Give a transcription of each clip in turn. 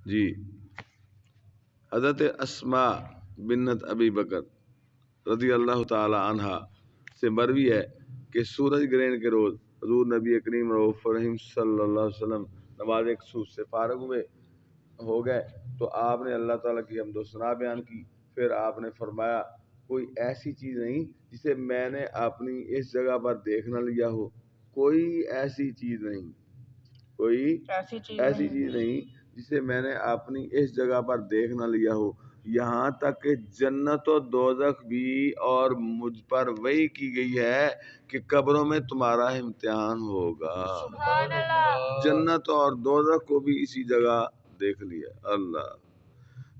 جی حضرت اسماء بنت ابی بکر رضی اللہ تعالی عنہ سے مروی ہے کہ سورج گرہن کے روز حضور نبی کریم رؤوف الرحیم صلی اللہ علیہ وسلم نماز کسوف سے فارغ ہو گئے تو آپ نے اللہ تعالیٰ کی حمد و ثنا بیان کی. پھر آپ نے فرمایا کوئی ایسی چیز نہیں جسے میں نے اپنی اس جگہ پر دیکھ نہ لیا ہو، کوئی ایسی چیز نہیں، کوئی ایسی چیز نہیں جسے میں نے اپنی اس جگہ پر دیکھ نہ لیا ہو، یہاں تک کہ جنت و دوزخ بھی اور مجھ پر وحی کی گئی ہے کہ قبروں میں تمہارا امتحان ہوگا. سبحان اللہ. جنت اور دوزخ کو بھی اسی جگہ دیکھ لیا. اللہ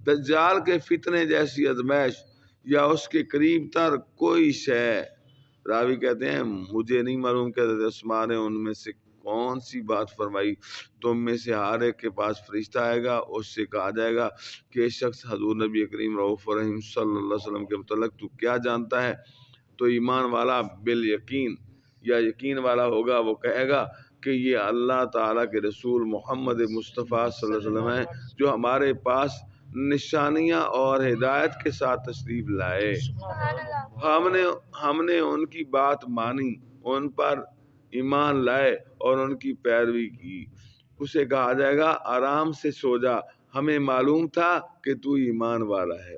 دجال کے فتنے جیسی ازمائش یا اس کے قریب تر کوئی شے، راوی کہتے ہیں مجھے نہیں معلوم کہ حضرت عثمان نے ان میں سے کون سی بات فرمائی. تم میں سے ہر ایک کے پاس فرشتہ آئے گا، اس سے کہا جائے گا کہ شخص حضور نبی کریم رؤوف الرحیم صلی اللہ علیہ وسلم کے متعلق تو کیا جانتا ہے؟ تو ایمان والا بالیقین یا یقین والا ہوگا، وہ کہے گا کہ یہ اللہ تعالیٰ کے رسول محمد مصطفیٰ صلی اللہ علیہ وسلم ہیں جو ہمارے پاس نشانیاں اور ہدایت کے ساتھ تشریف لائے. ہم نے ان کی بات مانی، ان پر ایمان لائے اور ان کی پیروی کی. اسے کہا جائے گا آرام سے سو جا، ہمیں معلوم تھا کہ تو ایمان والا ہے.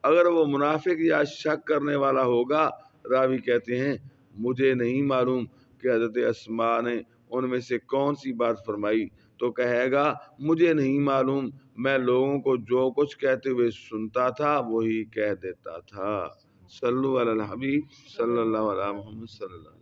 اگر وہ منافق یا شک کرنے والا ہوگا، راوی کہتے ہیں مجھے نہیں معلوم کہ حضرت اسماء نے ان میں سے کون سی بات فرمائی، تو کہے گا مجھے نہیں معلوم، میں لوگوں کو جو کچھ کہتے ہوئے سنتا تھا وہی کہہ دیتا تھا. صلو علی الحبیب صلی اللہ علیہ محمد صلی اللہ علیہ